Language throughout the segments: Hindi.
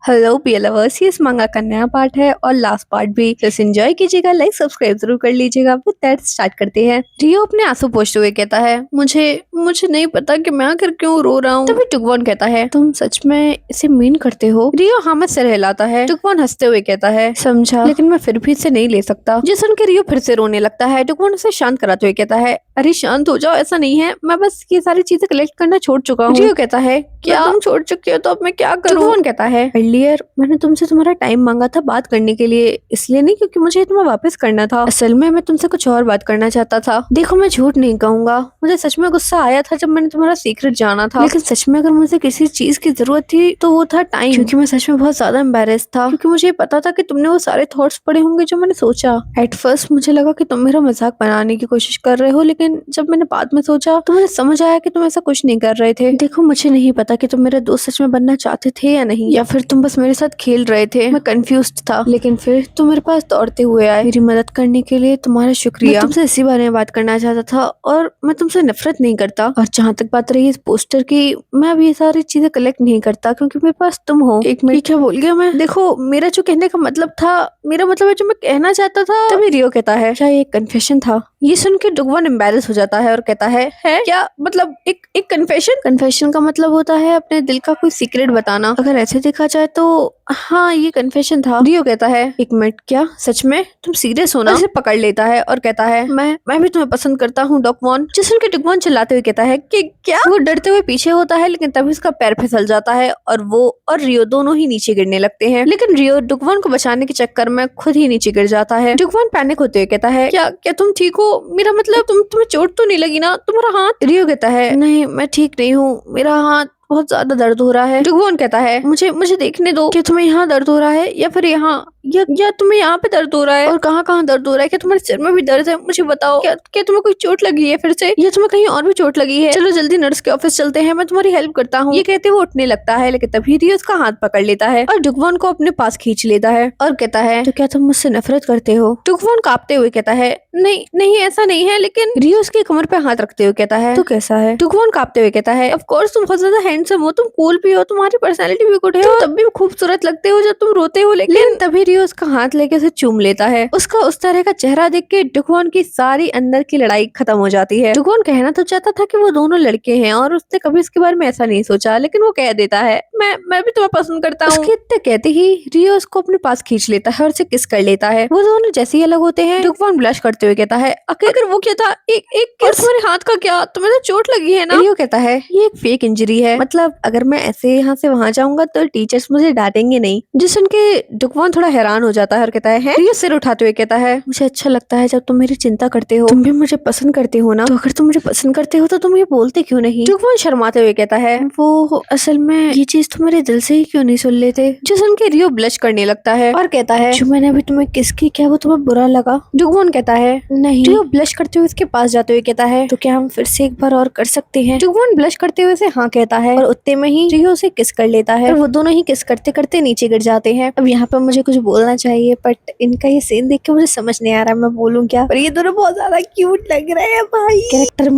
हेलो पियर लवर्स, ये इस मांगा का नया पार्ट है और लास्ट पार्ट भी। बस एंजॉय कीजिएगा, लाइक सब्सक्राइब जरूर कर लीजिएगा। विद दैट स्टार्ट करते हैं। रियो अपने आंसू पोंछते हुए कहता है, मुझे मुझे नहीं पता कि मैं आखिर क्यों रो रहा हूँ। तभी टुकवॉन कहता है, तुम सच में इसे मीन करते हो? रियो हाँ में सिर हिलाता है। टुकवॉन हंसते हुए कहता है, समझा, लेकिन मैं फिर भी इसे नहीं ले सकता। जिस सुन के रियो फिर से रोने लगता है। टुकवॉन उसे शांत कराते हुए कहता है, अरे शांत हो जाओ, ऐसा नहीं है, मैं बस ये सारी चीजें कलेक्ट करना छोड़ चुका हूँ। रियो कहता है, क्या तुम छोड़ चुके हो तो अब मैं क्या करूँ? टुकवॉन कहता है, अर्लियर मैंने तुमसे तुम्हारा टाइम मांगा था बात करने के लिए, इसलिए नहीं क्योंकि मुझे तुम्हें वापस करना था। असल में मैं तुमसे कुछ और बात करना चाहता था। देखो मैं झूठ नहीं कहूंगा, मुझे सच में गुस्सा आया था जब मैंने तुम्हारा सीक्रेट जाना था, लेकिन सच में अगर मुझे किसी चीज की जरूरत थी तो वो था टाइम, क्योंकि मैं सच में बहुत ज्यादा एम्बेरेस था, क्योंकि मुझे पता था कि तुमने वो सारे थॉट्स पढ़े होंगे जो मैंने सोचा। एट फर्स्ट मुझे लगा कि तुम मेरा मजाक बनाने की कोशिश कर रहे हो, लेकिन जब मैंने बाद में सोचा तो मुझे समझ आया कि तुम ऐसा कुछ नहीं कर रहे थे। देखो मुझे नहीं पता कि तुम मेरे दोस्त सच में बनना चाहते थे या नहीं, या फिर तुम बस मेरे साथ खेल रहे थे। मैं कंफ्यूज्ड था, लेकिन फिर तुम मेरे पास दौड़ते हुए आए। मेरी मदद करने के लिए तुम्हारा शुक्रिया। मैं तुमसे इसी बारे में बात करना चाहता था और मैं तुमसे नफरत नहीं करता। और जहाँ तक बात रही इस पोस्टर की, मैं अब ये सारी चीजें कलेक्ट नहीं करता क्योंकि मेरे पास तुम हो। एक मिनट, क्या बोल गया मैं? देखो मेरा जो कहने का मतलब था, मेरा मतलब है जो मैं कहना चाहता था। तभी रियो कहता है, क्या ये कन्फेशन था? ये सुन के डुगवन एम्बेरस हो जाता है और कहता है क्या मतलब एक कन्फेशन? कन्फेशन का मतलब होता है अपने दिल का कोई सीक्रेट बताना। अगर ऐसे देखा जाए तो हाँ ये कन्फेशन था। रियो कहता है, एक मिनट, क्या सच में? तुम सीरियस हो ना? उसे पकड़ लेता है और कहता है, मैं भी तुम्हें पसंद करता हूँ डुगवन। जिस सुन के डुगवन चिल्लाते हुए कहता है कि क्या? वो डरते हुए पीछे होता है, लेकिन तभी उसका पैर फिसल जाता है और वो और रियो दोनों ही नीचे गिरने लगते हैं। लेकिन रियो डुगवन को बचाने के चक्कर में खुद ही नीचे गिर जाता है। डुगवन पैनिक होते हुए कहता है, क्या तुम ठीक हो? मेरा मतलब तुम्हें चोट तो नहीं लगी ना? तुम्हारा हाथ? रियो कहता है, नहीं मैं ठीक नहीं हूँ, मेरा हाथ बहुत ज्यादा दर्द हो रहा है। डुगवन कहता है, मुझे देखने दो कि तुम्हें यहाँ दर्द हो रहा है या फिर यहाँ, या तुम्हें यहाँ पे दर्द हो रहा है? और कहाँ कहाँ दर्द हो रहा है? क्या तुम्हारे सिर में भी दर्द है? मुझे बताओ, क्या तुम्हें कोई चोट लगी है फिर से, या तुम्हें कहीं और भी चोट लगी है? चलो जल्दी नर्स के ऑफिस चलते हैं, मैं तुम्हारी हेल्प करता हूँ। ये कहते वो उठने लगता है, लेकिन तभी रियो उसका हाथ पकड़ लेता है और डुगवन को अपने पास खींच लेता है और कहता है, तो क्या तुम मुझसे नफरत करते हो? डुगवन कांपते हुए कहता है, नहीं नहीं ऐसा नहीं है। लेकिन रियो उसकी कमर पे हाथ रखते हुए कहता है, तो कैसा है? डुगवन कांपते हुए कहता है, ऑफ कोर्स तुम बहुत ज्यादा हैंडसम हो, तुम कूल भी हो, तुम्हारी पर्सनैलिटी भी गुड है, तुम तब भी खूबसूरत लगते हो जब तुम रोते हो। लेकिन तभी रियो उसका हाथ लेके उसे चूम लेता है। उसका उस तरह का चेहरा देख के डुगवन की सारी अंदर की लड़ाई खत्म हो जाती है। डुगवन कहना तो चाहता था कि वो दोनों लड़के हैं और उसने कभी इसके बारे में ऐसा नहीं सोचा, लेकिन वो कह देता है, मैं भी तुम्हें पसंद करता हूँ। उसके इतने कहते ही रियो उसको अपने पास खींच लेता है और उसे किस कर लेता है। वो दोनों जैसे ही अलग होते हैं, डुगवन ब्लश करते हुए कहता है, अगर वो क्या था, एक किस? तुम्हारे हाथ का क्या? तुम्हें तो चोट लगी है ना? रियो कहता है, ये एक फेक इंजरी है, मतलब अगर मैं ऐसे यहाँ से वहां जाऊंगा तो टीचर्स मुझे डांटेंगे नहीं। जिस सुन के डुगवन थोड़ा हैरान हो जाता है और कहता है, रियो सिर उठाते हुए कहता है, मुझे अच्छा लगता है जब तुम मेरी चिंता करते हो। तुम भी मुझे पसंद करते हो ना? तो अगर तुम मुझे पसंद करते हो तो तुम ये बोलते क्यों नहीं? डुगवन शर्माते हुए कहता है, वो असल में ये चीज तुम मेरे दिल से ही क्यों नहीं सुन लेते? जो सुन के रियो ब्लश करने लगता है और कहता है, जो मैंने अभी तुम्हें किस की, क्या वो तुम्हें बुरा लगा? डुगवन कहता है, नहीं। रियो ब्लश करते हुए उसके पास जाते हुए कहता है, तो क्या हम फिर से एक बार और कर सकते हैं? डुगवन ब्लश करते हुए से हाँ कहता है और उतने में ही रियो उसे किस कर लेता है और वो दोनों ही किस करते करते नीचे गिर जाते हैं। अब यहाँ पर मुझे कुछ बोलना चाहिए, बट इनका ये सीन देख के मुझे समझ नहीं आ रहा मैं बोलूँ क्या, पर ये दोनों बहुत ज्यादा क्यूट लग रहे हैं भाई। कैरेक्टर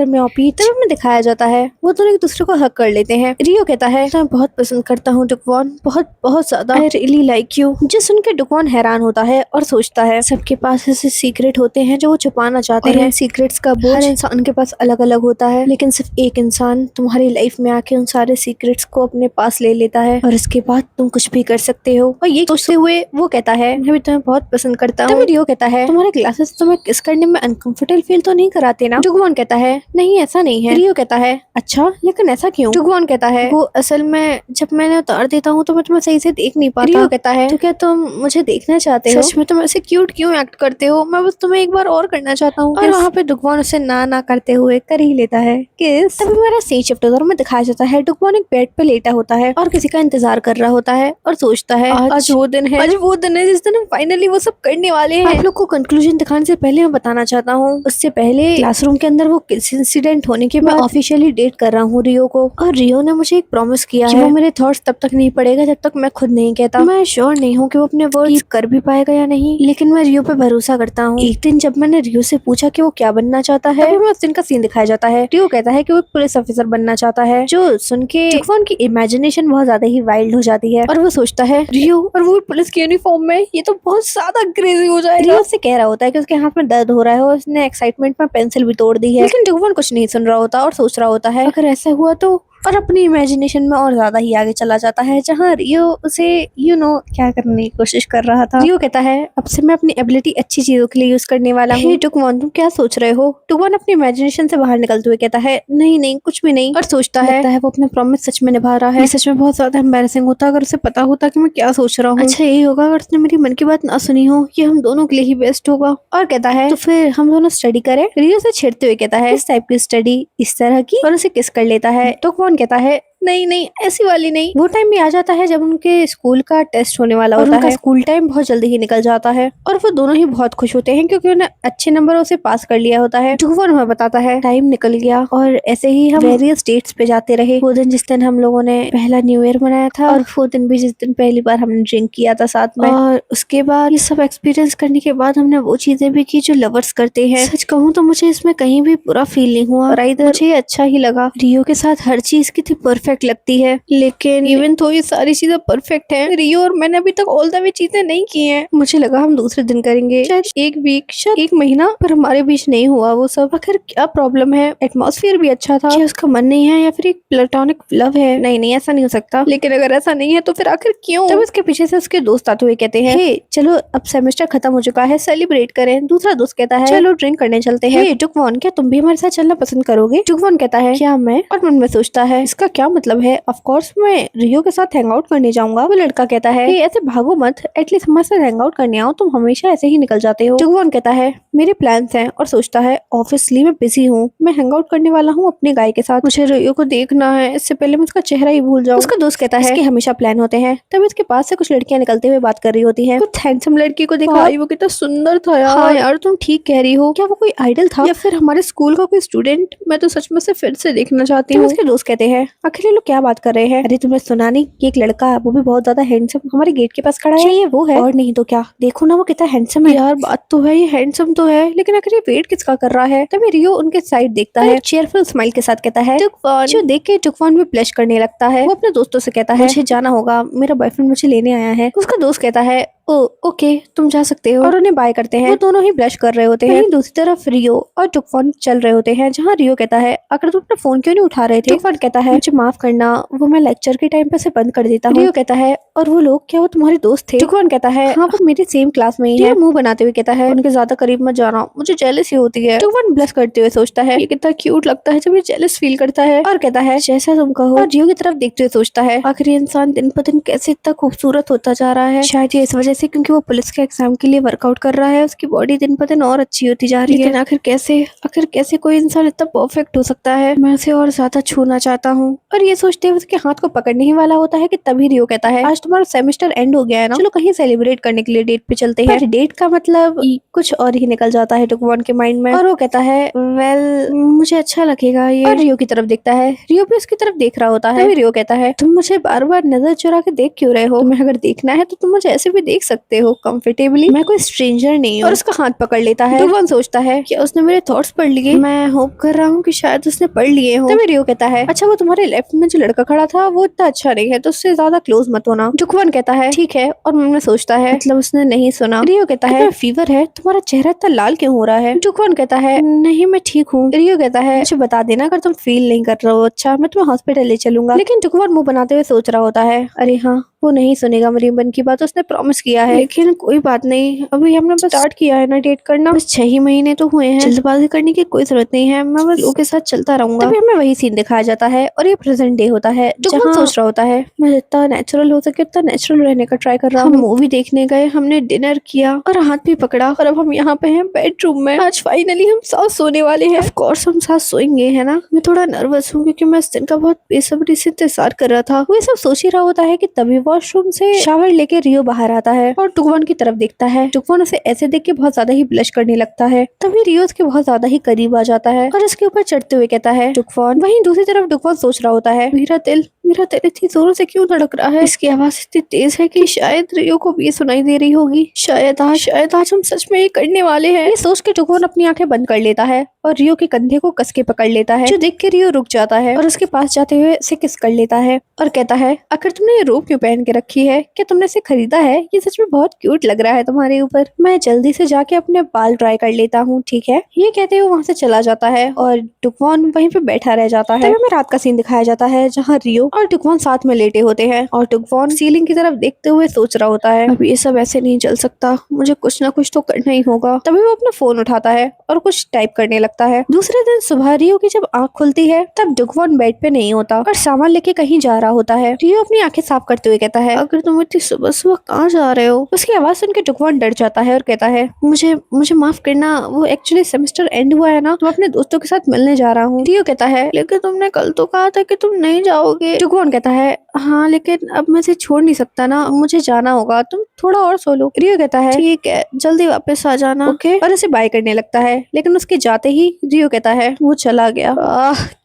में पीठ में दिखाया जाता है, वो दोनों एक दूसरे को हक कर लेते हैं। रियो कहता है, मैं बहुत पसंद करता हूँ डुगवन, बहुत बहुत ज्यादा, आई रियली लाइक यू। जो सुन के डुगवन हैरान होता है और सोचता है, सबके पास ऐसे सीक्रेट होते हैं जो वो छुपाना चाहते हैं। सीक्रेट्स का बोझ हर इंसान के पास अलग अलग होता है, लेकिन सिर्फ एक इंसान तुम्हारी लाइफ में आके उन सारे सीक्रेट्स को अपने पास ले लेता है और इसके बाद तुम कुछ भी कर सकते हो। और ये सोचते हुए वो कहता है, मैं भी तुम्हें बहुत पसंद करता हूँ। रियो कहता है, तुम्हारे ग्लासेस तुम्हें किस करने में अनकंफर्टेबल फील तो नहीं कराते ना? डुगवन कहता है, नहीं ऐसा नहीं है। रियो कहता है, अच्छा लेकिन ऐसा क्यों? डुगवन कहता है, वो असल में जब मैंने उतार देता हूँ तो मैं तुम्हें सही से देख नहीं पाता। रियो कहता है, तो क्या तुम मुझे देखना चाहते हो? सच में तुम ऐसे क्यूट क्यों एक्ट करते हो? मैं बस तुम्हें एक बार और करना चाहता हूँ। और वहाँ पे डुगवन उसे ना करते हुए कर ही लेता है किस। तभी मेरा सीन शिफ्ट होता है और मैं दिखाया जाता है डुगवन एक बेड पे लेटा होता है और किसी का इंतजार कर रहा होता है और सोचता है, आज वो दिन है आज वो दिन है जिस दिन हम फाइनली वो सब करने वाले हैं। आप लोग को कंक्लूजन दिखाने से पहले मैं बताना चाहता हूँ, उससे पहले क्लासरूम के अंदर वो किस इंसिडेंट होने के बाद ऑफिशियली डेट कर रहा हूँ रियो को, और रियो ने मुझे एक प्रॉमिस किया है, वो मेरे थॉट्स तब तक नहीं पड़ेगा जब तक मैं खुद नहीं कहता। मैं श्योर नहीं हूँ कि वो अपने वर्ड्स कर भी पाएगा या नहीं, लेकिन मैं रियो पे भरोसा करता हूँ। एक दिन जब मैंने रियो से पूछा कि वो क्या बनना चाहता है, तभी उस दिन का सीन दिखाया जाता है। रियो कहता है कि वो पुलिस ऑफिसर बनना चाहता है, जो सुन के टुकवॉन की इमेजिनेशन बहुत ज्यादा ही वाइल्ड हो जाती है और वो सोचता है रियो और वो पुलिस की यूनिफॉर्म में, ये तो बहुत ज्यादा क्रेजी हो जाएगा। रियो उससे कह रहा होता है कि उसके हाथ में दर्द हो रहा है और उसने एक्साइटमेंट में पेंसिल भी तोड़ दी है, लेकिन टुकवॉन कुछ नहीं सुन रहा होता और सोच रहा होता है अगर ऐसा हुआ तो, और अपनी इमेजिनेशन में और ज्यादा ही आगे चला जाता है, जहाँ रियो उसे क्या करने की कोशिश कर रहा था। रियो कहता है अब से मैं अपनी एबिलिटी अच्छी चीजों के लिए यूज करने वाला हूँ। टुकवॉन तुम क्या सोच रहे हो? टुकवॉन अपनी इमेजिनेशन से बाहर निकलते हुए कहता है नहीं नहीं कुछ भी नहीं, और सोचता है वो अपना प्रॉमिस सच में निभा रहा है। सच में बहुत ज्यादा एम्बैरेसिंग होता अगर उसे पता होता कि मैं क्या सोच रहा हूँ। अच्छा यही होगा अगर उसने मेरी मन की बात ना सुनी हो, ये हम दोनों के लिए ही बेस्ट होगा। और कहता है तो फिर हम दोनों स्टडी करें। रियो से छेड़ते हुए कहता है इस टाइप की स्टडी, इस तरह की, और उसे किस कर लेता है। टुकवॉन कहता है नहीं नहीं ऐसी वाली नहीं। वो टाइम भी आ जाता है जब उनके स्कूल का टेस्ट होने वाला होता है, उनका स्कूल टाइम बहुत जल्दी ही निकल जाता है और वो दोनों ही बहुत खुश होते हैं क्योंकि उन्हें अच्छे नंबरों से पास कर लिया होता है। टुकवॉन हमें बताता है टाइम निकल गया और ऐसे ही हम वेरियस डेट्स पे जाते रहे। वो दिन जिस दिन हम लोगों ने पहला न्यू ईयर मनाया था, और वो दिन भी जिस दिन पहली बार हमने ड्रिंक किया था साथ में, और उसके बाद ये सब एक्सपीरियंस करने के बाद हमने वो चीजें भी की जो लवर्स करते हैं। सच कहूँ तो मुझे इसमें कहीं भी बुरा फील नहीं हुआ, मुझे अच्छा ही लगा। रियो के साथ हर चीज कितनी परफेक्ट लगती है, लेकिन इवन तो ये सारी चीजें परफेक्ट हैं, रियो और मैंने अभी तक ऑल द वे चीजें नहीं की हैं। मुझे लगा हम दूसरे दिन करेंगे, शायद एक वीक, शायद एक महीना, पर हमारे बीच नहीं हुआ वो सब। आखिर क्या प्रॉब्लम है? एटमॉस्फेयर भी अच्छा था, क्या उसका मन नहीं है या फिर एक प्लेटोनिक लव है? नहीं नहीं ऐसा नहीं हो सकता, लेकिन अगर ऐसा नहीं है तो फिर आखिर क्यों? तब उसके पीछे से उसके दोस्त आते हुए कहते हैं हे चलो अब सेमेस्टर खत्म हो चुका है, सेलिब्रेट करें। दूसरा दोस्त कहता है चलो ड्रिंक करने चलते हैं। हे टुकवॉन क्या तुम भी हमारे साथ चलना पसंद करोगे? टुकवॉन कहता है क्या मैं, और मन में सोचता है इसका क्या मतलब है, ऑफ कोर्स मैं रियो के साथ हैंग आउट करने जाऊंगा। वो लड़का कहता है कि ऐसे भागो मत, एटलीस्ट हमारे साथ हैंग आउट करने आओ, तुम हमेशा ऐसे ही निकल जाते हो। टुकवॉन कहता है मेरे प्लान्स हैं, और सोचता है ऑब्वियसली मैं बिजी हूँ, मैं हैंग आउट करने वाला हूँ अपने गाय के साथ, मुझे रियो को देखना है, इससे पहले मैं उसका चेहरा ही भूल जाऊँ। उसका दोस्त कहता है इसके हमेशा प्लान होते हैं। तभी उसके पास से कुछ लड़कियां निकलते हुए बात कर रही होती है। कुछ हैंडसम लड़की को देखा, वो कितना सुंदर था यार। हाँ यार तुम ठीक कह रही हो, क्या वो कोई आइडल था या फिर हमारे स्कूल का कोई स्टूडेंट? मैं तो सच में से फिर से देखना चाहती हूँ। उसके दोस्त कहते हैं आखिर ये लोग क्या बात कर रहे हैं? अरे तुमने सुना नहीं कि एक लड़का है, वो भी बहुत ज्यादा हैंडसम, हमारे गेट के पास खड़ा है। ये वो है? और नहीं तो क्या, देखो ना वो कितना हैंडसम है। यार बात तो है, ये हैंडसम तो है, लेकिन आखिर ये वेट किसका कर रहा है? तभी रियो उनके साइड देखता है, चेयरफुल स्माइल के साथ कहता है टुकवॉन, जो देख के टुकवॉन भी ब्लश करने लगता है। वो अपने दोस्तों से कहता है मुझे जाना होगा, मेरा बॉयफ्रेंड मुझे लेने आया है। उसका दोस्त कहता है ओ ओके तुम जा सकते हो, और उन्हें बाय करते हैं। वो दोनों ही ब्लश कर रहे होते हैं। दूसरी तरफ रियो और टुकवॉन चल रहे होते हैं, जहाँ रियो कहता है अगर तुम अपना फोन क्यों नहीं उठा रहे थे? टुकवॉन कहता है मुझे माफ करना, वो मैं लेक्चर के टाइम पे से बंद कर देता हूँ। रियो कहता है और वो लोग क्या वो तुम्हारे दोस्त थे? टुकवॉन कहता है हाँ वो मेरी सेम क्लास में ही है। मुंह बनाते हुए कहता है उनके ज्यादा करीब मत जाना, मुझे जेलसी होती है। टुकवॉन ब्लश करते हुए सोचता है ये कितना क्यूट लगता है जब ये जेलस फील करता है, और कहता है जैसा तुम कहो। और रियो की तरफ देखते हुए सोचता है आखिर ये इंसान दिन ब दिन कैसे इतना खूबसूरत होता जा रहा है। शायद ये इस वजह से क्योंकि वो पुलिस के एग्जाम के लिए वर्कआउट कर रहा है, उसकी बॉडी दिन ब दिन और अच्छी होती जा रही है। लेकिन आखिर कैसे कोई इंसान इतना परफेक्ट हो सकता है? मैं उसे और ज्यादा छूना चाहता हूँ। और ये सोचते हुए उसके हाथ को पकड़ने ही वाला होता है कि तभी रियो कहता है आज तुम्हारा सेमेस्टर एंड हो गया है ना, चलो कहीं सेलिब्रेट करने के लिए डेट पे चलते हैं। डेट का मतलब कुछ और ही निकल जाता है टुकवॉन के माइंड में, और वो कहता है वेल मुझे अच्छा लगेगा ये। और रियो की तरफ देखता है, रियो भी उसकी तरफ देख रहा होता है। तभी रियो कहता है तुम मुझे बार बार नजर चुरा के देख क्यों रहे हो? तुम्हें अगर देखना है तो तुम मुझे ऐसे भी देख सकते हो कंफर्टेबली, मैं कोई स्ट्रेंजर नहीं हूँ। और उसका हाथ पकड़ लेता है। टुकवॉन सोचता है कि उसने मेरे थॉट्स पढ़ लिए, मैं होप कर रहा हूँ कि शायद उसने पढ़ लिए हो। तभी रियो कहता है अच्छा वो तुम्हारे लेफ्ट में जो लड़का खड़ा था वो इतना अच्छा नहीं है, तो उससे ज्यादा क्लोज मत होना। टुकवॉन कहता है ठीक है, और मन में सोचता है मतलब उसने नहीं सुना। रियो कहता है फीवर है, तुम्हारा चेहरा इतना लाल क्यों हो रहा है? टुकवॉन कहता है नहीं मैं ठीक हूँ। रियो कहता है मुझे बता देना अगर तुम फील नहीं कर रहे हो, अच्छा मैं तुम्हें हॉस्पिटल ले चलूंगा। लेकिन टुकवॉन मुंह बनाते हुए सोच रहा होता है अरे हाँ वो नहीं सुनेगा मेरी मन की बात, उसने प्रॉमिस किया है। लेकिन कोई बात नहीं, अभी हमने बस स्टार्ट किया है ना डेट करना, बस 6 ही महीने तो हुए हैं, जल्दबाजी करने की कोई जरूरत नहीं है, मैं बस लोगों के साथ चलता रहूंगा। तभी हमें वही सीन दिखाया जाता है और ये प्रेजेंट डे होता है, जहाँ सोच रहा होता है मैं जितना नेचुरल हो सके उतना नेचुरल रहने का ट्राई कर रहा हूँ। मूवी देखने गए, हमने डिनर किया और हाथ भी पकड़ा, और अब हम यहाँ पे हैं बेडरूम में। आज फाइनली हम साथ सोने वाले हैं। ऑफ कोर्स हम साथ सोएंगे है ना। मैं थोड़ा नर्वस हूँ क्योंकि मैं इस दिन का बहुत बेसब्री से इंतजार कर रहा था। वो ये सब सोच ही रहा होता है कि तभी वो वॉशरूम से शावर लेके रियो बाहर आता है और टुकवान की तरफ देखता है। टुकवान उसे ऐसे देख के बहुत ज्यादा ही ब्लश करने लगता है। तभी रियो उसके बहुत ज्यादा ही करीब आ जाता है और उसके ऊपर चढ़ते हुए कहता है टुकवान। वहीं दूसरी तरफ टुकवान सोच रहा होता है मेरा दिल इतनी जोरों से क्यों धड़क रहा है। इसकी आवाज इतनी तेज है कि शायद रियो को भी ये सुनाई दे रही होगी। शायद आज हम सच में ये करने वाले हैं। ये सोच के टुकवान अपनी आंखें बंद कर लेता है और रियो के कंधे को कस के पकड़ लेता है, जो देख के रियो रुक जाता है और उसके पास जाते हुए उसे किस कर लेता है और कहता है आखिर तुमने ये रोब क्यों पहन के रखी है? क्या तुमने इसे खरीदा है? ये सच में बहुत क्यूट लग रहा है तुम्हारे ऊपर। मैं जल्दी से जाके अपने बाल ड्राई कर लेता हूँ, ठीक है? ये कहते हुए वहाँ से चला जाता है और टुकवान वहीं पे बैठा रह जाता है। तभी हमें रात का सीन दिखाया जाता है जहाँ रियो और टुकवान साथ में लेटे होते हैं और टुकवान सीलिंग की तरफ देखते हुए सोच रहा होता है अब ये सब ऐसे नहीं चल सकता, मुझे कुछ ना कुछ तो करना ही होगा। तभी वो अपना फोन उठाता है और कुछ टाइप करने लगता है। दूसरे दिन सुबह रियो की जब आंख खुलती है तब टुकवान बेड पे नहीं होता और सामान लेके कहीं जा रहा होता है। रियो अपनी आंखें साफ करते हुए कहता है अगर तुम इतनी सुबह सुबह कहाँ जा रहे हो? उसकी आवाज सुन के टुकवान डर जाता है और कहता है मुझे माफ करना, वो एक्चुअली सेमेस्टर एंड हुआ है ना, तो अपने दोस्तों के साथ मिलने जा रहा हूँ। रियो कहता है लेकिन तुमने कल तो कहा था कि तुम नहीं जाओगे। टुकवान कहता है हाँ लेकिन अब मैं इसे छोड़ नहीं सकता ना, मुझे जाना होगा, तुम थोड़ा और सो लो। रियो कहता है ठीक है, जल्दी वापस आ जाना, ओके? और उसे बाय करने लगता है लेकिन उसके जाते ही रियो कहता है वो चला गया।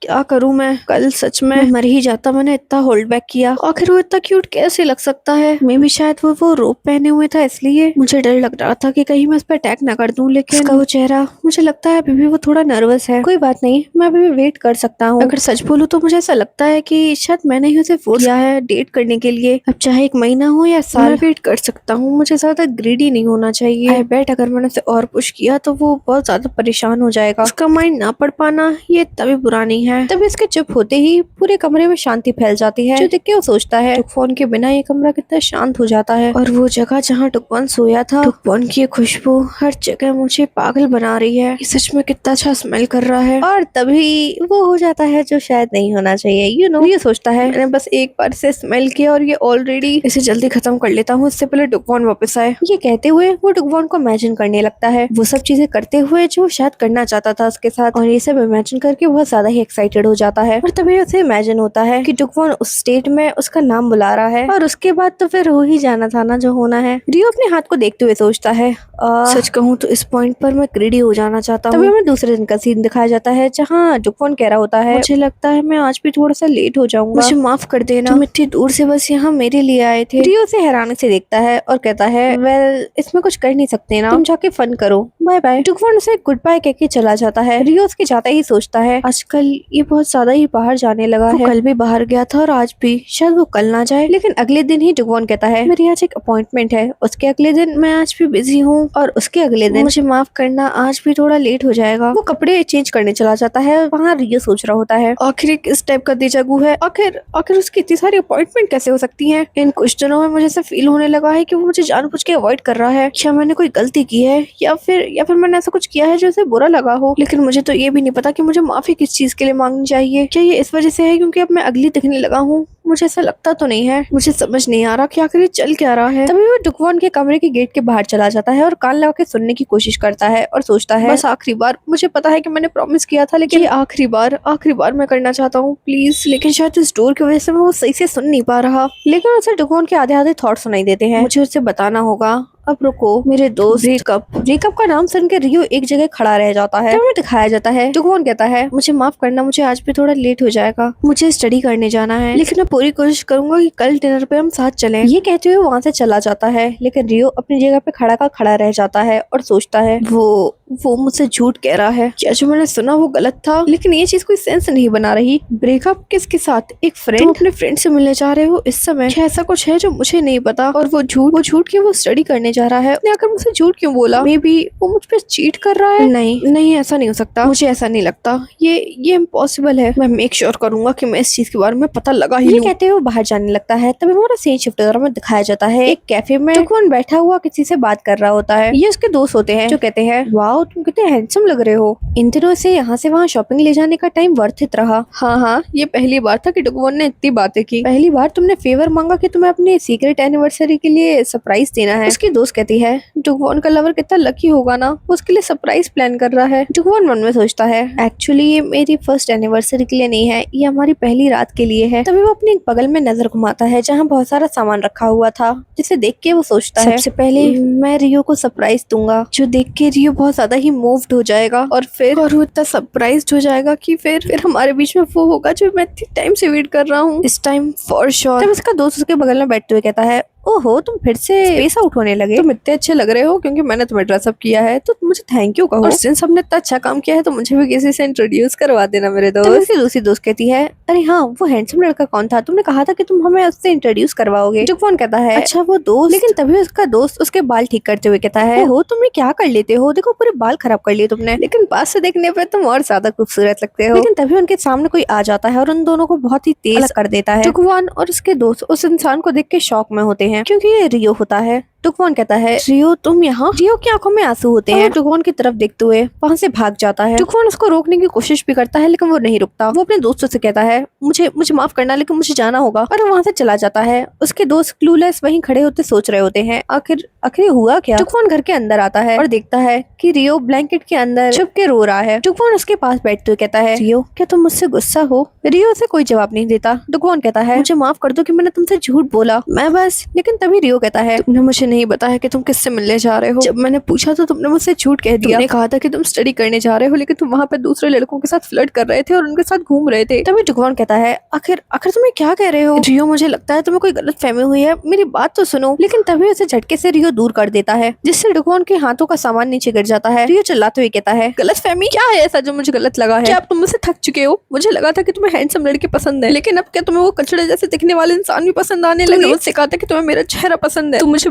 क्या करूं मैं, कल सच में मर ही जाता, मैंने इतना होल्ड बैक किया। आखिर वो इतना क्यूट कैसे लग सकता है? मे भी शायद वो रोब पहने हुए था इसलिए मुझे डर लग रहा था कि कहीं मैं उस पर अटैक ना कर दूं, लेकिन उसका वो चेहरा, मुझे लगता है अभी भी वो थोड़ा नर्वस है। कोई बात नहीं, मैं अभी भी वेट कर सकता हूँ। अगर सच बोलूं तो मुझे ऐसा लगता है कि शायद मैंने ही उसे फोर्स किया है डेट करने के लिए। अब चाहे 1 महीना हो या साल, मैं वेट कर सकता हूँ, मुझे ज्यादा ग्रीडी नहीं होना चाहिए। आई बेट अगर मैंने उसे और पुश किया तो वो बहुत ज्यादा परेशान हो जाएगा। उसका माइंड ना पढ़ पाना ये तभी बुरा नहीं है। तभी उसके चुप होते ही पूरे कमरे में शांति फैल जाती है, जो देख के वो सोचता है टुकवान के बिना ये कमरा कितना शांत हो जाता है। और वो जगह जहाँ टुकवान सोया था, टुकवान की खुशबू हर जगह मुझे पागल बना रही है। ये सच में कितना अच्छा स्मेल कर रहा है। और तभी वो हो जाता है जो शायद नहीं होना चाहिए। ये सोचता है मैंने बस एक बार से स्मेल किया और ये ऑलरेडी, इसे जल्दी खत्म कर लेता हूँ इससे पहले टुकवान वापस आए। ये कहते हुए वो टुकवान को इमेजिन करने लगता है, वो सब चीजें करते हुए जो शायद करना चाहता था उसके साथ, और ये सब इमेजिन करके बहुत ज्यादा ही एक्साइटेड हो जाता है। और तभी उसे इमेजिन होता है कि टुकवान उस स्टेट में उसका नाम बुला रहा है और उसके बाद तो फिर हो ही जाना था ना जो होना है। रियो अपने हाथ को देखते हुए सोचता है सच कहूँ तो इस पॉइंट पर मैं ग्रीडी हो जाना चाहता हूँ। तभी हमें दूसरे दिन का सीन दिखाया जाता है जहाँ टुकवान कह रहा होता है मुझे लगता है मैं आज भी थोड़ा सा लेट हो जाऊंगा, मुझे माफ कर देना, तुम इतनी दूर से बस यहाँ मेरे लिए आए थे। रियो उसे हैरानी से देखता है और कहता है वेल इसमें कुछ कर नहीं सकते ना, तुम जाके फन करो, बाय बाय। टुकवान उसे गुड बाय कह के चला जाता है। रियो उसके जाते ही सोचता है आजकल ये बहुत ज्यादा ही बाहर जाने लगा है, कल भी बाहर गया था और आज भी, शायद वो कल ना जाए। लेकिन अगले दिन ही टुकवान कहता है मेरी आज एक अपॉइंटमेंट है, उसके अगले दिन मैं आज भी बिजी हूँ और उसके अगले दिन मुझे माफ करना आज भी थोड़ा लेट हो जाएगा। वो कपड़े चेंज करने चला जाता है। वहाँ रियो सोच रहा होता है आखिर किस टाइप का देजागू है, आखिर उसकी इतनी सारी अपॉइंटमेंट कैसे हो सकती हैं? इन कुछ दिनों में मुझे ऐसा फील होने लगा है कि वो मुझे जानबूझ के अवॉइड कर रहा है। क्या मैंने कोई गलती की है या फिर मैंने ऐसा कुछ किया है जो उसे बुरा लगा हो? लेकिन मुझे तो ये भी नहीं पता कि मुझे माफी किस चीज के लिए मांगनी चाहिए। क्या ये इस वजह से है क्योंकि अब मैं अगली दिखने लगा हूँ? मुझे ऐसा लगता तो नहीं है, मुझे समझ नहीं आ रहा कि आखिर ये चल क्या रहा है। तभी वो टुकवान के कमरे के गेट के बाहर चला जाता है और कान लगा के सुनने की कोशिश करता है और सोचता है बस आखिरी बार, मुझे पता है कि मैंने प्रॉमिस किया था लेकिन ये आखिरी बार मैं करना चाहता हूँ प्लीज। लेकिन शायद इस डोर की वजह से वो सही से सुन नहीं पा रहा। लेकिन उसे टुकवान के आधे थॉट सुनाई देते हैं। मुझे उसे बताना होगा। अब रुको, मेरे दोस्त रेकअप का नाम सुन के रियो एक जगह खड़ा रह जाता है। हमें दिखाया जाता है टुकवान कहता है मुझे माफ करना, मुझे आज भी थोड़ा लेट हो जाएगा, मुझे स्टडी करने जाना है, लेकिन मैं पूरी कोशिश करूंगा कि कल डिनर पे हम साथ चलें। ये कहते हुए वहाँ से चला जाता है। लेकिन रियो अपनी जगह पे खड़ा रह जाता है और सोचता है वो मुझसे झूठ कह रहा है, क्या जो मैंने सुना वो गलत था? लेकिन ये चीज कोई सेंस नहीं बना रही। ब्रेकअप किसके साथ? एक फ्रेंड, तुम अपने फ्रेंड से मिलने जा रहे हो इस समय, क्या ऐसा कुछ है जो मुझे नहीं पता? और वो झूठ क्यों वो स्टडी करने जा रहा है? उसने आकर मुझसे झूठ क्यों बोला? मे बी वो मुझ पे चीट कर रहा है। नहीं ऐसा नहीं हो सकता, मुझे ऐसा नहीं लगता, ये इम्पॉसिबल है। मैं मेक श्योर करूंगा कि मैं इस चीज के बारे में पता लगा ही लूं। कहते हुए बाहर जाने लगता है। तभी हमारा सीन शिफ्ट होता है, दिखाया जाता है एक कैफे में टुकवान बैठा हुआ किसी से बात कर रहा होता है। ये उसके दोस्त होते हैं जो कहते हैं वाओ वाओ तुम कितने हैंडसम लग रहे हो। इन दिनों से यहाँ से वहाँ शॉपिंग ले जाने का टाइम वर्थ इट रहा। हाँ, ये पहली बार था कि डुगवॉन ने इतनी बातें की। पहली बार तुमने फेवर मांगा कि तुम्हें अपने सीक्रेट एनिवर्सरी के लिए सरप्राइज देना है। उसकी दोस्त कहती है डुगवॉन का लवर कितना लकी होगा ना, वो उसके लिए सरप्राइज प्लान कर रहा है। डुगवॉन मन में सोचता है एक्चुअली ये मेरी फर्स्ट एनिवर्सरी के लिए नहीं है, ये हमारी पहली रात के लिए है। तभी वो अपने एक बगल में नजर घुमाता है जहाँ बहुत सारा सामान रखा हुआ था, जिसे देख के वो सोचता है सबसे पहले मैं रियो को सरप्राइज दूंगा, जो देख के रियो बहुत ज्यादा ही मूव्ड हो जाएगा और वो इतना सरप्राइज्ड हो जाएगा कि फिर हमारे बीच में वो होगा जो मैं इतनी टाइम से वेट कर रहा हूँ, इस टाइम फॉर श्योर। तब उसका दोस्त उसके बगल में बैठते हुए कहता है ओहो तुम फिर से स्पेस आउट होने लगे, तुम इतने अच्छे लग रहे हो क्योंकि मैंने तुम्हें ड्रेसअप किया है तो मुझे थैंक यू कहो, और सिंस हमने इतना अच्छा काम किया है तो मुझे भी किसी से इंट्रोड्यूस करवा देना मेरे दोस्त। तो उसकी दूसरी दोस्त कहती है अरे हाँ वो हैंडसम लड़का कौन था, तुमने कहा था कि तुम हमें उससे इंट्रोड्यूस करवाओगे। डुगवॉन कहता है अच्छा वो दोस्त, लेकिन तभी उसका दोस्त उसके बाल ठीक करते हुए कहता है ओहो तुम ये क्या कर लेते हो, देखो पूरे बाल खराब कर लिए तुमने, लेकिन पास से देखने पे तुम और ज्यादा खूबसूरत लगते हो। लेकिन तभी उनके सामने कोई आ जाता है और उन दोनों को बहुत ही तेज कर देता है। डुगवॉन और उसके दोस्त उस इंसान को देख के शॉक में होते हैं क्योंकि ये रियो होता है। डुगवॉन कहता है रियो तुम यहाँ। रियो की आंखों में आंसू होते हैं। डुगवॉन की तरफ देखते हुए वहाँ से भाग जाता है। डुगवॉन उसको रोकने की कोशिश भी करता है लेकिन वो नहीं रुकता। वो अपने दोस्तों से कहता है मुझे माफ करना लेकिन मुझे जाना होगा, और वो वहाँ से चला जाता है। उसके दोस्त क्लूलेस वहीं खड़े होते सोच रहे होते हैं आखिर हुआ क्या। डुगवॉन घर के अंदर आता है और देखता है कि रियो ब्लैंकेट के अंदर छुप के रो रहा है। डुगवॉन उसके पास बैठते हुए कहता है रियो क्या तुम मुझसे गुस्सा हो। रियो उसे कोई जवाब नहीं देता। डुगवॉन कहता है मुझे माफ कर दो कि मैंने तुमसे झूठ बोला, मैं बस। लेकिन तभी रियो कहता है तुमने मुझे नहीं बताया कि तुम किससे मिलने जा रहे हो, जब मैंने पूछा तो तुमने मुझसे झूठ कह दिया। तुमने कहा था कि तुम स्टडी करने जा रहे हो लेकिन तुम वहाँ पे दूसरे लड़कों के साथ फ्लर्ट कर रहे थे और उनके साथ घूम रहे थे। तभी डुगवॉन कहता है आखिर तुम्हें क्या कह रहे हो। रियो मुझे लगता है तुम्हें कोई गलत फहमी हुई है, मेरी बात तो सुनो। लेकिन तभी उसे झटके से रियो दूर कर देता है जिससे डुगवॉन के हाथों का सामान नीचे गिर जाता है। रियो चिल्लाते हुए कहता है गलत फहमी क्या है ऐसा जो मुझे गलत लगा है, क्या अब तुम मुझसे थक चुके हो। मुझे लगा था कि तुम्हें हैंडसम लड़के पसंद है लेकिन अब क्या तुम्हें वो कचड़े जैसे दिखने वाले इंसान भी पसंद आने लगे। मुझसे कहा था कि तुम्हें मेरा चेहरा पसंद है, तो मुझे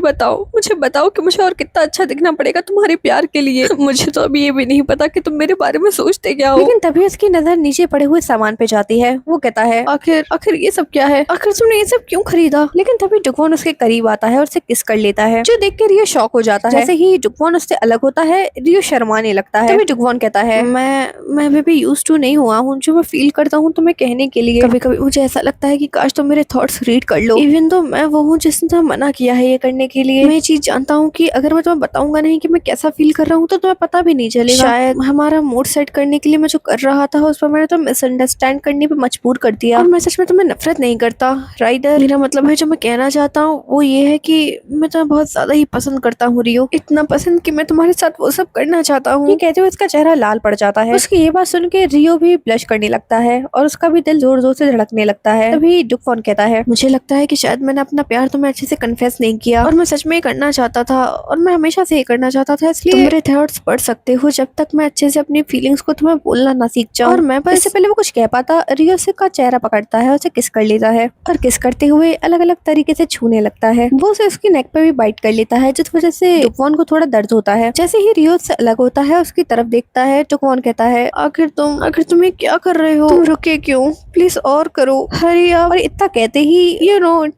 बताओ कि मुझे और कितना अच्छा दिखना पड़ेगा तुम्हारे प्यार के लिए। मुझे तो अभी ये भी नहीं पता कि तुम मेरे बारे में सोचते क्या हो। लेकिन तभी उसकी नजर नीचे पड़े हुए सामान पे जाती है। वो कहता है आखिर ये सब क्या है, आखिर तुमने ये सब क्यों खरीदा। लेकिन तभी डुगवॉन उसके करीब आता है और उसे किस कर लेता है, जो देख के रियो शॉक हो जाता है। जैसे ही डुगवॉन उससे अलग होता है रियो शर्माने लगता है। तभी डुगवॉन कहता है मैं अभी भी यूज्ड टू नहीं हुआ हूँ जो मैं फील करता हूँ तुम्हें कहने के लिए। कभी कभी मुझे ऐसा लगता है कि काश तुम मेरे थॉट्स रीड कर लो, इवन तो मैं वो हूँ जिसने तुम्हें मना किया है ये करने के लिए। मैं ये चीज जानता हूँ कि अगर मैं तुम्हें बताऊंगा नहीं कि मैं कैसा फील कर रहा हूँ तो तुम्हें पता भी नहीं चलेगा। शायद हमारा मूड सेट करने के लिए मैं जो कर रहा था उस पर मैंने तो मिसअंडरस्टैंड करने पे मजबूर कर दिया, और मैं सच में तुम्हें नफरत नहीं करता राइडर। मेरा मतलब है जो मैं कहना चाहता हूँ वो ये है कि मैं तुम्हें बहुत ज्यादा ही पसंद करता हूँ रियो, इतना पसंद कि मैं तुम्हारे साथ वो सब करना चाहता हूँ। ये कहते हुए उसका चेहरा लाल पड़ जाता है। उसकी ये बात सुन के रियो भी ब्लश करने लगता है और उसका भी दिल जोर जोर से धड़कने लगता है। तभी डुगवॉन कहता है मुझे लगता है कि शायद मैंने अपना प्यार तुम्हें अच्छे से कन्फेस नहीं किया, और मैं सच में करना चाहता था और मैं हमेशा से ही करना चाहता था, इसलिए तुम मेरे थॉट्स पढ़ सकते हो जब तक मैं अच्छे से अपनी फीलिंग्स को तुम्हें बोलना ना सीख जाऊं। और मैं बस इससे पहले वो कुछ कह पाता रियो से का चेहरा पकड़ता है, उसे किस कर लेता है और किस करते हुए अलग अलग तरीके से छूने लगता है। वो उसे उसकी नेक पे भी बाइट कर लेता है जिस वजह से डुगवॉन को थोड़ा दर्द होता है। जैसे ही रियो से अलग होता है उसकी तरफ देखता है। डुगवॉन कहता है आखिर तुम ये क्या कर रहे हो, तुम रुके क्यों, प्लीज और करो, हरी अप। और इतना कहते ही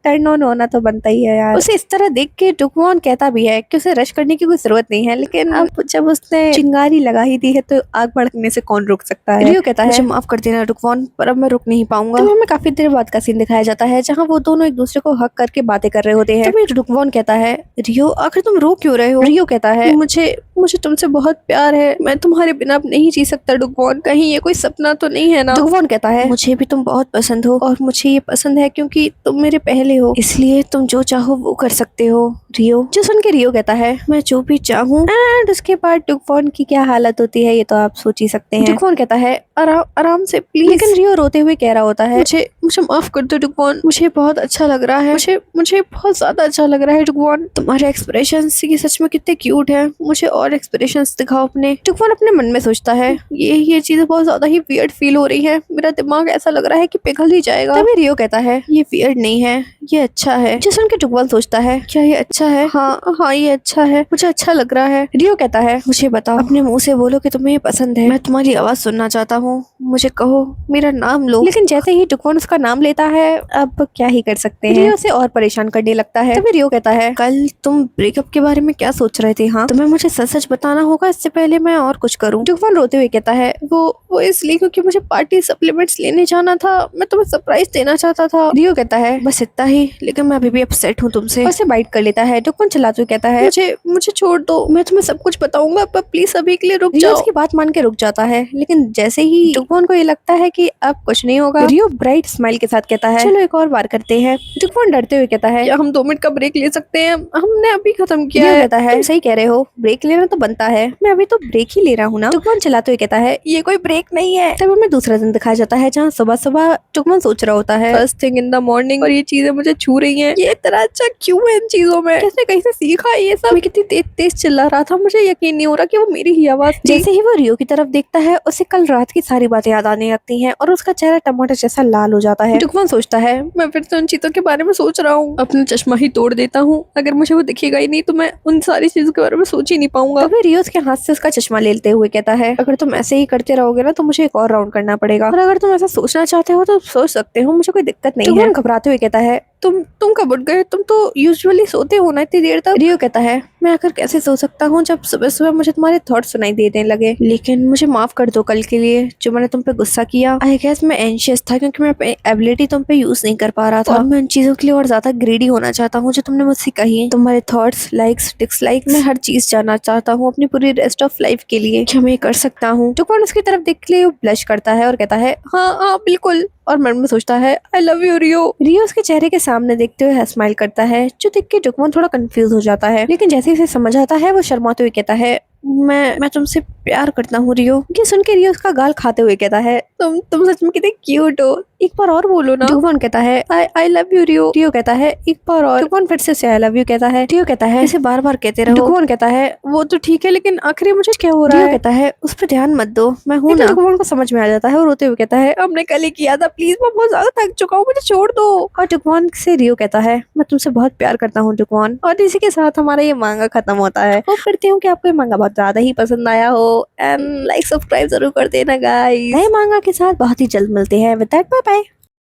टर्न ऑन होना तो बनता ही है यार। उसे इस तरह देख के डुगवॉन कहता भी है कि उसे रश करने की कोई जरूरत नहीं है, लेकिन अब जब उसने चिंगारी लगा ही दी है तो आग भड़कने से कौन रोक सकता है। रियो कहता है मुझे माफ कर देना डुगवॉन, पर अब मैं रुक नहीं पाऊंगा। तो हमें काफी देर बाद का सीन दिखाया जाता है जहाँ वो दोनों एक दूसरे को हक करके बातें कर रहे होते हैं। तभी डुगवॉन कहता है रियो आखिर तुम रो क्यों रहे हो। रियो कहता है मुझे तुमसे बहुत प्यार है, मैं तुम्हारे बिना अब नहीं जी सकता डुगवॉन, कहीं ये कोई सपना तो नहीं है ना। डुगवॉन कहता है मुझे भी तुम बहुत पसंद हो और मुझे ये पसंद है क्योंकि तुम मेरे पहले हो, इसलिए तुम जो चाहो वो कर सकते हो रियो। जो सुन के रियो कहता है मैं जो भी चाहूँ। एंड उसके बाद डुगवॉन की क्या हालत होती है ये तो आप सोच ही सकते हैं। डुगवॉन कहता है आराम से प्लीज। लेकिन रियो रोते हुए कह रहा होता है मुझे माफ कर दो डुगवॉन, मुझे बहुत अच्छा लग रहा है, मुझे बहुत ज्यादा अच्छा लग रहा है डुगवॉन, तुम्हारे एक्सप्रेशंस ये सच में कितने क्यूट है, मुझे और एक्सप्रेशंस दिखाओ अपने। डुगवॉन अपने मन में सोचता है ये चीजें बहुत ज्यादा ही वियर्ड फील हो रही है, मेरा दिमाग ऐसा लग रहा है कि पिघल ही जाएगा। तभी रियो कहता है ये वियर्ड नहीं है, ये अच्छा है। जो सुन के डुगवॉन सोचता है क्या ये अच्छा अच्छा है। हाँ हाँ, ये अच्छा है, मुझे अच्छा लग रहा है। रियो कहता है, मुझे बताओ, अपने मुंह से बोलो कि तुम्हें ये पसंद है। मैं तुम्हारी आवाज सुनना चाहता हूँ, मुझे कहो, मेरा नाम लो। लेकिन जैसे ही टुकवन उसका नाम लेता है, अब क्या ही कर सकते हैं। रियो से और परेशान करने लगता है। तभी रियो कहता है, कल तुम ब्रेकअप के बारे में क्या सोच रहे थे? हाँ, तुम्हें मुझे सच सच बताना होगा, इससे पहले मैं और कुछ करूँ। टुकवन रोते हुए कहता है, वो इसलिए क्योंकि मुझे पार्टी सप्लीमेंट्स लेने जाना था, मैं तुम्हें सरप्राइज देना चाहता था। रियो कहता है, बस इतना ही, लेकिन मैं अभी भी अपसेट हूँ तुमसे। उसे बाइट कर लेता है। टुकवन चिल्लाते हुए कहता है, मुझे मुझे छोड़ दो, मैं तुम्हें सब कुछ बताऊंगा, पर प्लीज अभी के लिए रुक जाओ। रियो उसकी बात मान के रुक जाता है, लेकिन जैसे ही टुकवन को ये लगता है कि अब कुछ नहीं होगा, रियो ब्राइट स्माइल के साथ कहता है, चलो एक और बार करते हैं। टुकवन डरते हुए कहता है, क्या हम 2 मिनट का ब्रेक ले सकते हैं? हमने अभी खत्म किया है। कहता है, तुम सही कह रहे हो, ब्रेक लेना तो बनता है, मैं अभी तो ब्रेक ही ले रहा हूँ ना। टुकवन चिल्लाते हुए कहता है, ये कोई ब्रेक नहीं है। तब हमें दूसरा दिन दिखाया जाता है, जहाँ सुबह सुबह टुकवन सोच रहा होता है, first thing in the morning, और ये चीजें मुझे छू रही हैं। ये इतना अच्छा क्यों है इन चीजों में? किसने कहीं से सीखा ये सब? मैं कितनी तेज तेज चिल्ला रहा था, मुझे यकीन नहीं हो रहा कि वो मेरी ही आवाज थी। जैसे ही वो रियो की तरफ देखता है, उसे कल रात की सारी बातें याद आने लगती हैं और उसका चेहरा टमाटर जैसा लाल हो जाता है। टुकवन सोचता है, मैं फिर से उन चीजों के बारे में सोच रहा हूँ, अपना चश्मा ही तोड़ देता हूँ। अगर मुझे वो दिखेगा ही नहीं तो मैं उन सारी चीजों के बारे में सोच ही नहीं पाऊंगा। तभी रियो उसके हाथ से उसका चश्मा लेते हुए कहता है, अगर तुम ऐसे ही करते रहोगे ना तो मुझे एक और राउंड करना पड़ेगा, और अगर तुम ऐसा सोचना चाहते हो तो सोच सकते हो, मुझे कोई दिक्कत नहीं है। घबराते हुए कहता है, तुम कब उठ गए? तुम तो यूजुअली सोते हो ना इतनी देर तक। रियो कहता है, मैं आकर कैसे सो सकता हूँ जब सुबह सुबह मुझे तुम्हारे थॉट सुनाई देने लगे। लेकिन मुझे माफ कर दो कल के लिए, जो मैंने तुम पे गुस्सा किया। आई गेस मैं एंशियस था क्योंकि मैं अपनी एबिलिटी तुम पे यूज नहीं कर पा रहा था, और मैं इन चीजों के लिए और ज्यादा ग्रीडी होना चाहता हूँ जो तुमने मुझसे कही। तुम्हारे थॉट्स, लाइक्स, डिसलाइक्स, मैं हर चीज जानना चाहता हूँ अपनी पूरी रेस्ट ऑफ लाइफ के लिए। क्या मैं ये कर सकता हूँ? टुकवन उसकी तरफ देख के ब्लश करता है और कहता है, हाँ हाँ बिल्कुल, और मन में सोचता है, आई लव यू रियो। रियो उसके चेहरे के सामने देखते हुए स्माइल करता है, जो देख के टुकवन थोड़ा कंफ्यूज हो जाता है, लेकिन जैसे ही उसे समझ आता है वो शर्माते हुए कहता है, मैं तुमसे प्यार करता हूँ रियो। ये सुन के रियो उसका गाल खाते हुए कहता है, तुम सच में कितने क्यूट हो, एक बार और बोलो ना। टुकवन कहता है, आई लव यू रियो। रियो कहता है, एक बार और। टुकवन फिर से आई लव यू कहता है। रियो कहता है, इसे बार बार कहते रहो। टुकवन कहता है, वो तो ठीक है, लेकिन आखिर मुझे क्या हो रहा है? रियो कहता है, उस पर ध्यान मत दो, मैं हूँ ना। टुकवन को समझ में आ जाता है और रोते हुए कहता है, हमने कल ही किया था, प्लीज मैं बहुत ज्यादा थक चुका हूँ, मुझे छोड़ दो। और टुकवन से रियो कहता है, मैं तुमसे बहुत प्यार करता हूँ टुकवन। और इसी के साथ हमारा ये मांगा खत्म होता है। होप करती हूँ कि आपको ये मांगा बहुत ज्यादा ही पसंद आया हो, एंड लाइक सब्सक्राइब जरूर कर देना गाइस। नए मांगा के साथ बहुत ही जल्द मिलते हैं। With that bye bye.